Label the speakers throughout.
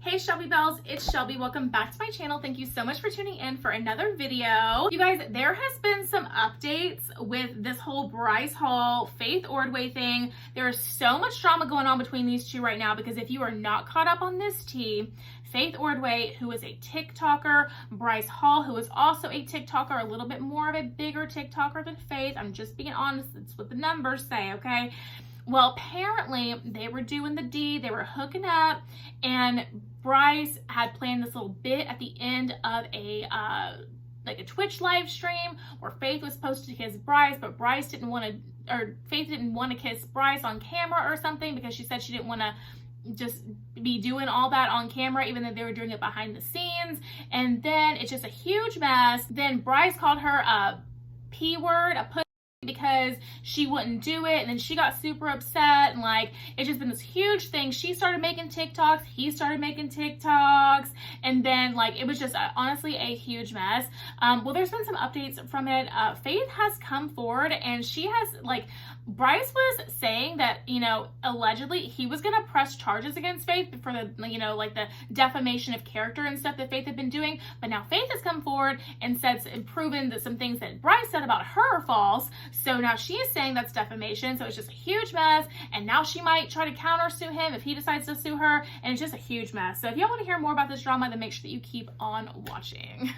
Speaker 1: Hey Shelby Bells, it's Shelby. Welcome back to my channel. Thank you so much for tuning in for another video. You guys, there has been some updates with this whole Bryce Hall, Faith Ordway thing. There is so much drama going on between these two right now because if you are not caught up on this tea, Faith Ordway, who is a TikToker, Bryce Hall, who is also a TikToker, a little bit more of a bigger TikToker than Faith. I'm just being honest. That's what the numbers say, okay? Well, apparently they were doing the deed, they were hooking up, and Bryce had planned this little bit at the end of a Twitch live stream where Faith was supposed to kiss Bryce, but Bryce didn't want to, or Faith didn't want to kiss Bryce on camera or something because she said she didn't want to just be doing all that on camera, even though they were doing it behind the scenes. And then it's just a huge mess. Then Bryce called her a P word, a pussy, because she wouldn't do it, and then she got super upset, and like it's just been this huge thing. She started making TikToks, he started making TikToks, and then like it was just honestly a huge mess. Well, there's been some updates from it. Faith has come forward, and she has Bryce was saying that, you know, allegedly he was gonna press charges against Faith for the, you know, like the defamation of character and stuff that Faith had been doing, but now Faith has come forward and said and proven that some things that Bryce said about her are false. So now she is saying that's defamation. So it's just a huge mess, and now she might try to counter sue him if he decides to sue her, and it's just a huge mess. So if y'all want to hear more about this drama, then make sure that you keep on watching.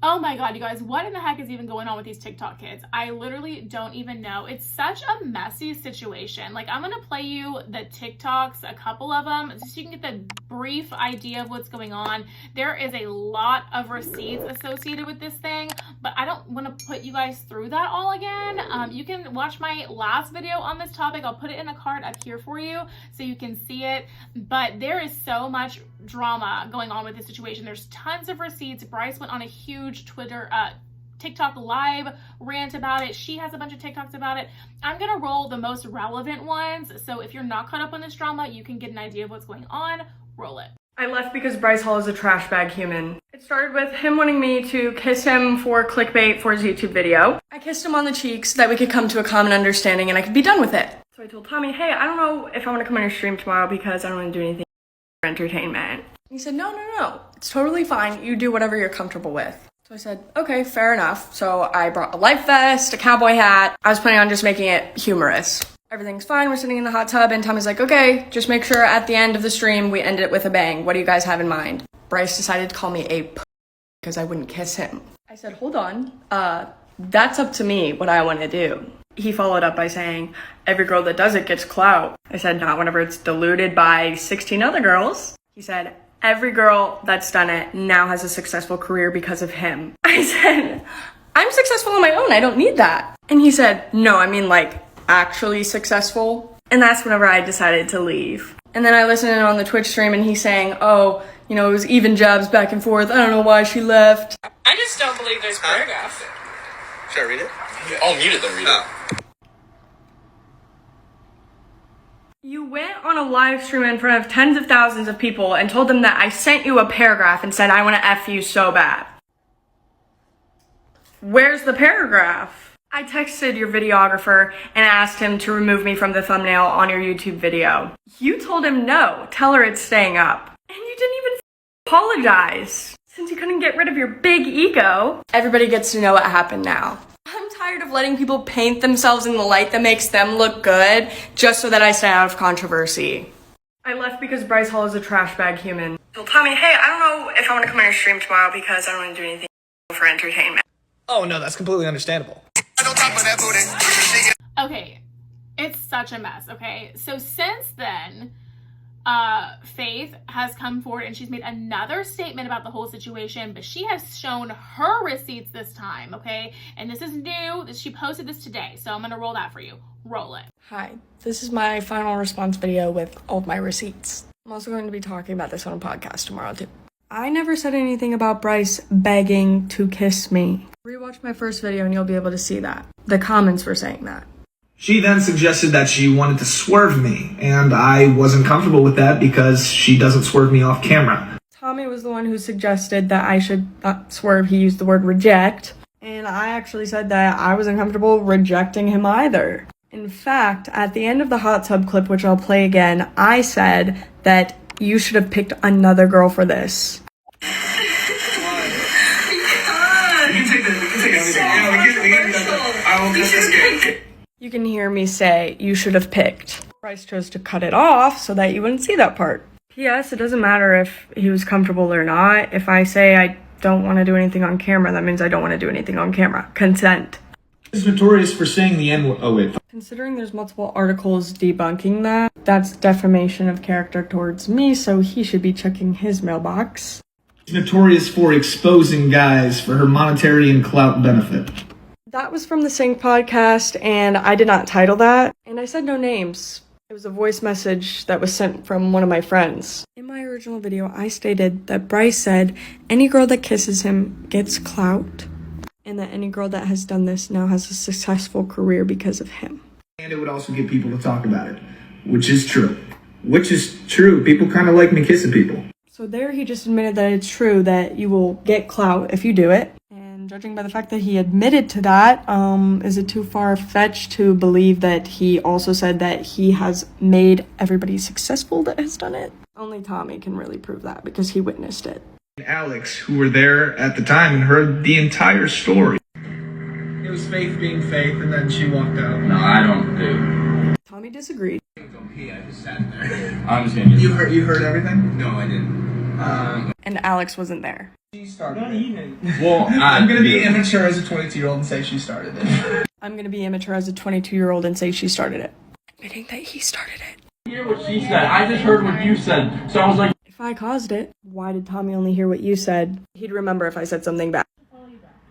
Speaker 1: Oh my god, you guys, what in the heck is even going on with these TikTok kids? I literally don't even know. It's such a messy situation. Like, I'm gonna play you the TikToks, a couple of them, so you can get the brief idea of what's going on. There is a lot of receipts associated with this thing, but I don't want to put you guys through that all again. You can watch my last video on this topic. I'll put it in a card up here for you so you can see it, but there is so much drama going on with this situation. There's tons of receipts. Bryce went on a huge TikTok live rant about it. She has a bunch of TikToks about it. I'm gonna roll the most relevant ones, so if you're not caught up on this drama, you can get an idea of what's going on. Roll it.
Speaker 2: I left because Bryce Hall is a trash bag human. It started with him wanting me to kiss him for clickbait for his YouTube video. I kissed him on the cheeks so that we could come to a common understanding and I could be done with it. So I told Tommy, hey, I don't know if I want to come on your stream tomorrow because I don't want to do anything for entertainment. He said, no, it's totally fine. You do whatever you're comfortable with. So I said, okay, fair enough. So I brought a life vest, a cowboy hat. I was planning on just making it humorous. Everything's fine. We're sitting in the hot tub and Tommy's like, okay, just make sure at the end of the stream we end it with a bang. What do you guys have in mind? Bryce decided to call me a because I wouldn't kiss him. I said, hold on. That's up to me what I want to do. He followed up by saying, every girl that does it gets clout. I said, not whenever it's diluted by 16 other girls. He said, every girl that's done it now has a successful career because of him. I said, I'm successful on my own. I don't need that. And he said, no, I mean like actually successful. And that's whenever I decided to leave. And then I listened in on the Twitch stream and he's saying, oh, you know, it was even jabs back and forth. I don't know why she left.
Speaker 3: I just don't believe there's paragraph.
Speaker 4: Should I read it?
Speaker 5: Yeah. I'll mute it then read it.
Speaker 2: You went on a live stream in front of tens of thousands of people and told them that I sent you a paragraph and said I want to F you so bad. Where's the paragraph? I texted your videographer and asked him to remove me from the thumbnail on your YouTube video. You told him no, tell her it's staying up. And you didn't even apologize. Since you couldn't get rid of your big ego, everybody gets to know what happened now. I'm tired of letting people paint themselves in the light that makes them look good just so that I stay out of controversy. I left because Bryce Hall is a trash bag human. So Tommy, hey, I don't know if I want to come on your stream tomorrow because I don't want to do anything for entertainment.
Speaker 4: Oh no, that's completely understandable.
Speaker 1: Okay, it's such a mess, okay? So since then, Faith has come forward and she's made another statement about the whole situation, but she has shown her receipts this time, okay? And this is new. She posted this today, so I'm gonna roll that for you. Roll it.
Speaker 2: Hi, this is my final response video with all of my receipts. I'm also going to be talking about this on a podcast tomorrow too. I never said anything about Bryce begging to kiss me. Rewatch my first video and you'll be able to see that. The comments were saying that.
Speaker 6: She then suggested that she wanted to swerve me, and I wasn't comfortable with that because she doesn't swerve me off camera.
Speaker 2: Tommy was the one who suggested that I should not swerve. He used the word reject. And I actually said that I wasn't comfortable rejecting him either. In fact, at the end of the hot tub clip, which I'll play again, I said that you should have picked another girl for this.
Speaker 6: You can take everything. I will cut this game.
Speaker 2: You can hear me say, you should have picked. Bryce chose to cut it off so that you wouldn't see that part. P.S. It doesn't matter if he was comfortable or not. If I say I don't want to do anything on camera, that means I don't want to do anything on camera. Consent.
Speaker 6: He's notorious for saying the N-word. Oh, wait.
Speaker 2: Considering there's multiple articles debunking that, that's defamation of character towards me, so he should be checking his mailbox.
Speaker 6: He's notorious for exposing guys for her monetary and clout benefit.
Speaker 2: That was from the Sync podcast, and I did not title that, and I said no names. It was a voice message that was sent from one of my friends. In my original video, I stated that Bryce said any girl that kisses him gets clout, and that any girl that has done this now has a successful career because of him.
Speaker 6: And it would also get people to talk about it, which is true. People kind of like me kissing people.
Speaker 2: So there he just admitted that it's true that you will get clout if you do it. And judging by the fact that he admitted to that, is it too far-fetched to believe that he also said that he has made everybody successful that has done it? Only Tommy can really prove that because he witnessed it.
Speaker 6: Alex, who were there at the time and heard the entire story. It was Faith being Faith, and then she walked out.
Speaker 5: No, I don't do.
Speaker 2: Tommy disagreed.
Speaker 5: I just sat there. I'm just gonna.
Speaker 6: You heard everything?
Speaker 5: No, I didn't.
Speaker 2: And Alex wasn't there.
Speaker 6: She started it.
Speaker 5: Well,
Speaker 6: I'm gonna be immature as a 22-year-old and say she started it.
Speaker 2: I'm gonna be immature as a 22-year-old and say she started it. Admitting that he started it.
Speaker 7: Hear what she said. I just heard what you said. So I was like,
Speaker 2: If I caused it, why did Tommy only hear what you said? He'd remember if I said something bad.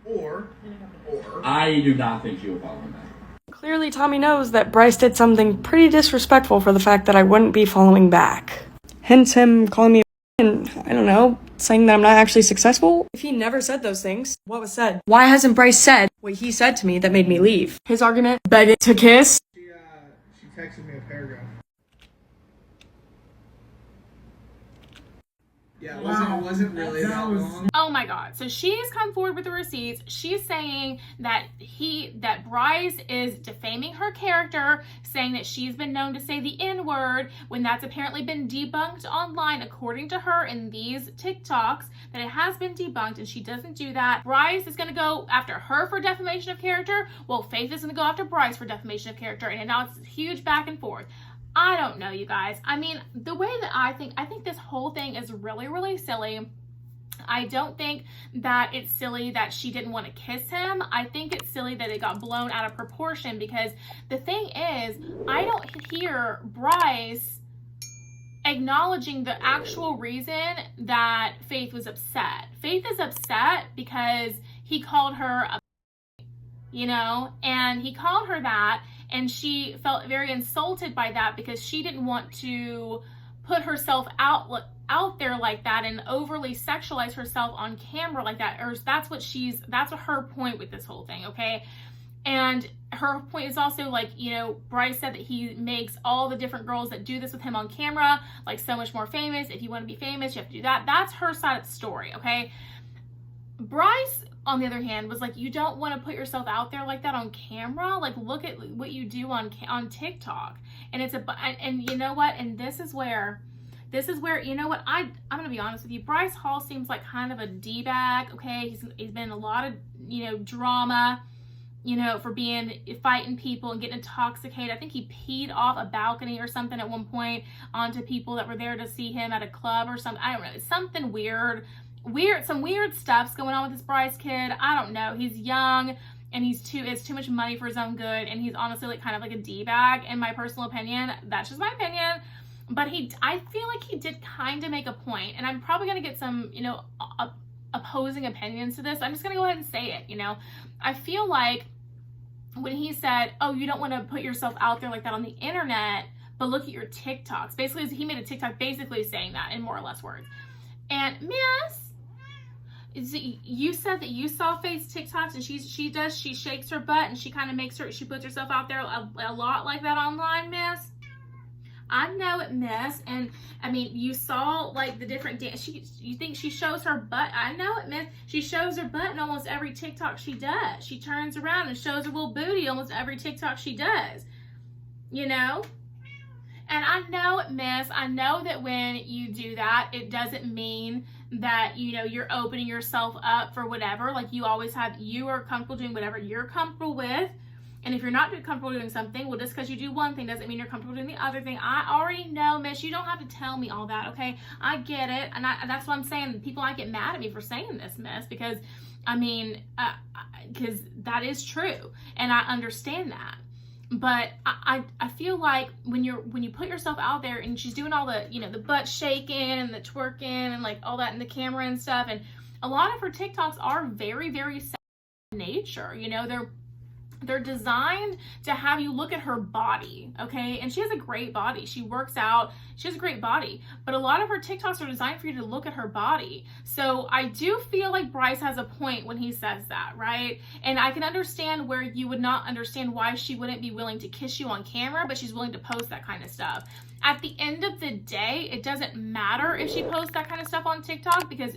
Speaker 6: Or
Speaker 7: I do not think she would follow me back.
Speaker 2: Clearly, Tommy knows that Bryce did something pretty disrespectful for the fact that I wouldn't be following back. Hence him calling me and, I don't know, saying that I'm not actually successful. If he never said those things, what was said? Why hasn't Bryce said what he said to me that made me leave? His argument, begging to kiss.
Speaker 6: she texted me a paragraph. Yeah, it wasn't really that long.
Speaker 1: Oh my god. So she's come forward with the receipts. She's saying that Bryce is defaming her character, saying that she's been known to say the N-word when that's apparently been debunked online according to her in these TikToks, that it has been debunked and she doesn't do that. Bryce is going to go after her for defamation of character. Well, Faith is going to go after Bryce for defamation of character, and now it's huge back and forth. I don't know, you guys. I mean, the way that I think this whole thing is really, really silly. I don't think that it's silly that she didn't want to kiss him. I think it's silly that it got blown out of proportion, because the thing is, I don't hear Bryce acknowledging the actual reason that Faith was upset. Faith is upset because he called her a, and he called her that, and she felt very insulted by that because she didn't want to put herself out there like that and overly sexualize herself on camera like that. Or that's what her point with this whole thing, okay? And her point is also, like, Bryce said that he makes all the different girls that do this with him on camera like so much more famous. If you want to be famous, you have to do that. That's her side of the story, okay? Bryce, on the other hand, was like, you don't want to put yourself out there like that on camera. Like, look at what you do on TikTok. And and you know what? And this is where, you know what? I'm going to be honest with you. Bryce Hall seems like kind of a D-bag, okay? He's been in a lot of, drama, for fighting people and getting intoxicated. I think he peed off a balcony or something at one point onto people that were there to see him at a club or something. I don't know. It's something weird. Some weird stuff's going on with this Bryce kid. I don't know. He's young and it's too much money for his own good, and he's honestly like kind of like a D-bag in my personal opinion. That's just my opinion. But I feel like he did kind of make a point, and I'm probably going to get some, opposing opinions to this. I'm just going to go ahead and say it, I feel like when he said, oh, you don't want to put yourself out there like that on the internet, but look at your TikToks. Basically, he made a TikTok basically saying that in more or less words. And Miss, you said that you saw Faith's TikToks, and she shakes her butt and she kind of she puts herself out there a lot like that online, Miss. I know it, miss. And I mean, you saw like the different dance. You think she shows her butt? I know it, miss. She shows her butt in almost every TikTok she does. She turns around and shows her little booty almost every TikTok she does. You know? And I know, miss, I know that when you do that, it doesn't mean that, you know, you're opening yourself up for whatever. Like, you always have, you are comfortable doing whatever you're comfortable with. And if you're not comfortable doing something, well, just because you do one thing doesn't mean you're comfortable doing the other thing. I already know, miss. You don't have to tell me all that, okay? I get it. And that's what I'm saying. People might get mad at me for saying this, miss, because, I mean, because that is true. And I understand that. But I feel like when you put yourself out there and she's doing all the, you know, the butt shaking and the twerking and like all that in the camera and stuff, and a lot of her TikToks are very, very sexual in nature. You know, they're designed to have you look at her body, okay? And she has a great body. She works out. She has a great body. But a lot of her TikToks are designed for you to look at her body. So I do feel like Bryce has a point when he says that, right? And I can understand where you would not understand why she wouldn't be willing to kiss you on camera, but she's willing to post that kind of stuff. At the end of the day, it doesn't matter if she posts that kind of stuff on TikTok, because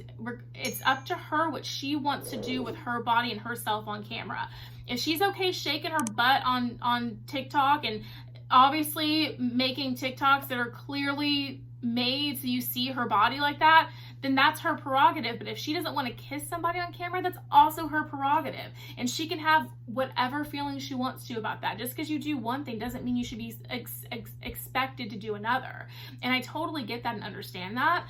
Speaker 1: it's up to her what she wants to do with her body and herself on camera. If she's okay shaking her butt on TikTok and obviously making TikToks that are clearly made so you see her body like that, then that's her prerogative. But if she doesn't want to kiss somebody on camera, that's also her prerogative. And she can have whatever feelings she wants to about that. Just because you do one thing doesn't mean you should be expected to do another. And I totally get that and understand that.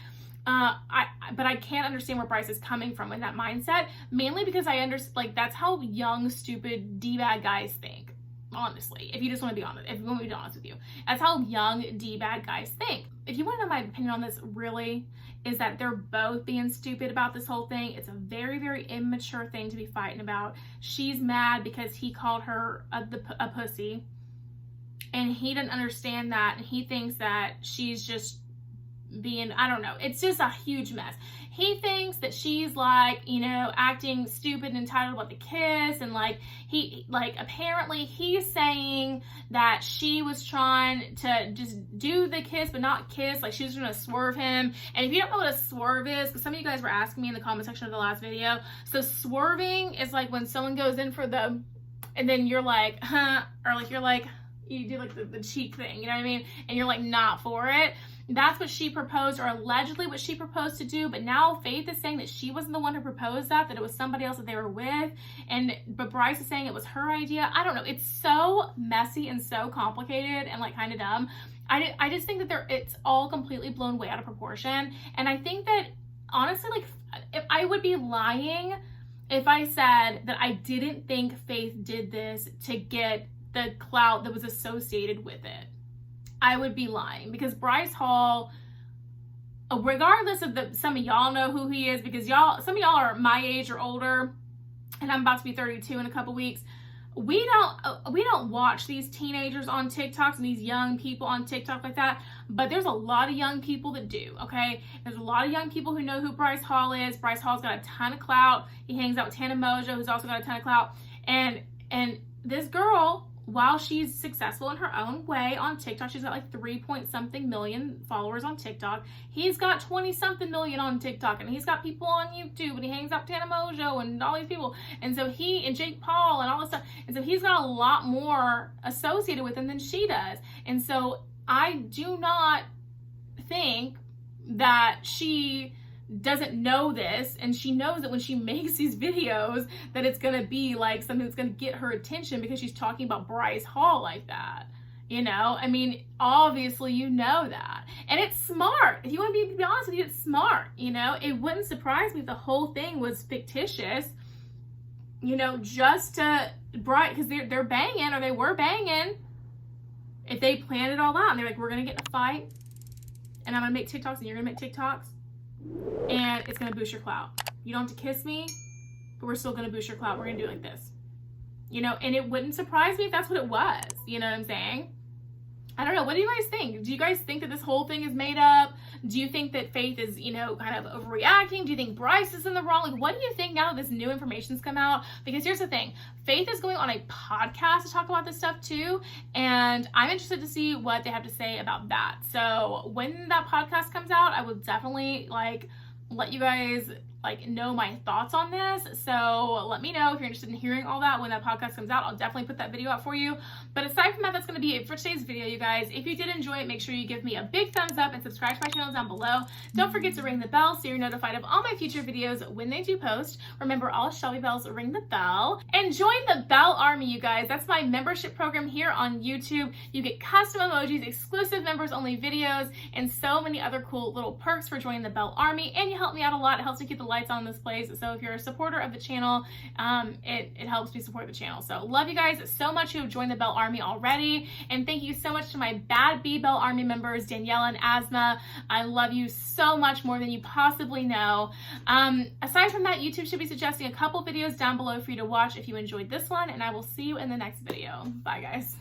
Speaker 1: But I can't understand where Bryce is coming from in that mindset, mainly because I understand, like, that's how young, stupid, D-bag guys think. Honestly, if you just want to be honest, if you want me to be honest with you, that's how young D-bag guys think. If you want to know my opinion on this, really, is that they're both being stupid about this whole thing. It's a very, very immature thing to be fighting about. She's mad because he called her a pussy, and he didn't understand that, and he thinks that she's just being, I don't know, it's just a huge mess. He thinks that she's like, you know, acting stupid and entitled about the kiss, and like apparently he's saying that she was trying to just do the kiss but not kiss, like she was gonna swerve him. And if you don't know what a swerve is, because some of you guys were asking me in the comment section of the last video, so swerving is like when someone goes in for the, and then you're like, huh, or like you're like, you do like the cheek thing, you know what I mean, and you're like not for it. That's what she proposed, or allegedly what she proposed to do. But now Faith is saying that she wasn't the one who proposed that it was somebody else that they were with. But Bryce is saying it was her idea. I don't know. It's so messy and so complicated and like kind of dumb. I just think that it's all completely blown way out of proportion. And I think that honestly, like, if I would be lying if I said that I didn't think Faith did this to get the clout that was associated with it. I would be lying, because Bryce Hall, regardless of some of y'all know who he is, because some of y'all are my age or older, and I'm about to be 32 in a couple weeks. We don't watch these teenagers on TikToks and these young people on TikTok like that, but there's a lot of young people that do, okay? There's a lot of young people who know who Bryce Hall is. Bryce Hall's got a ton of clout. He hangs out with Tana Mojo, who's also got a ton of clout. And this girl, while she's successful in her own way on TikTok, she's got like 3-point-something million followers on TikTok. He's got 20-something million on TikTok, and he's got people on YouTube, and he hangs out with Tana Mojo and all these people. And so and Jake Paul and all this stuff. And so he's got a lot more associated with him than she does. And so I do not think that she doesn't know this, and she knows that when she makes these videos that it's gonna be like something that's gonna get her attention because she's talking about Bryce Hall like that, you know? I mean, obviously you know that, and it's smart. If you want to be honest with you, it's smart, you know? It wouldn't surprise me if the whole thing was fictitious, you know, just to because they're banging, or they were banging. If they planned it all out and they're like, we're gonna get in a fight, and I'm gonna make TikToks and you're gonna make TikToks, and it's gonna boost your clout. You don't have to kiss me, but we're still gonna boost your clout. We're gonna do it like this, you know? And it wouldn't surprise me if that's what it was. You know what I'm saying? I don't know. What do you guys think? Do you guys think that this whole thing is made up? Do you think that Faith is, you know, kind of overreacting? Do you think Bryce is in the wrong? Like, what do you think now that this new information's come out? Because here's the thing, Faith is going on a podcast to talk about this stuff too, and I'm interested to see what they have to say about that. So when that podcast comes out, I will definitely like let you guys like know my thoughts on this. So let me know if you're interested in hearing all that when that podcast comes out. I'll definitely put that video out for you. But aside from that, that's going to be it for today's video, you guys. If you did enjoy it, make sure you give me a big thumbs up and subscribe to my channel down below. Don't forget to ring the bell so you're notified of all my future videos when they do post. Remember, all Shelby bells ring the bell. And join the Bell Army, you guys. That's my membership program here on YouTube. You get custom emojis, exclusive members only videos, and so many other cool little perks for joining the Bell Army. And you help me out a lot. It helps me keep the lights on this place. So if you're a supporter of the channel, it helps me support the channel. So love you guys so much who have joined the Bell Army already. And thank you so much to my Bad Bee Bell Army members, Danielle and Asma. I love you so much, more than you possibly know. Aside from that, YouTube should be suggesting a couple videos down below for you to watch if you enjoyed this one, and I will see you in the next video. Bye, guys.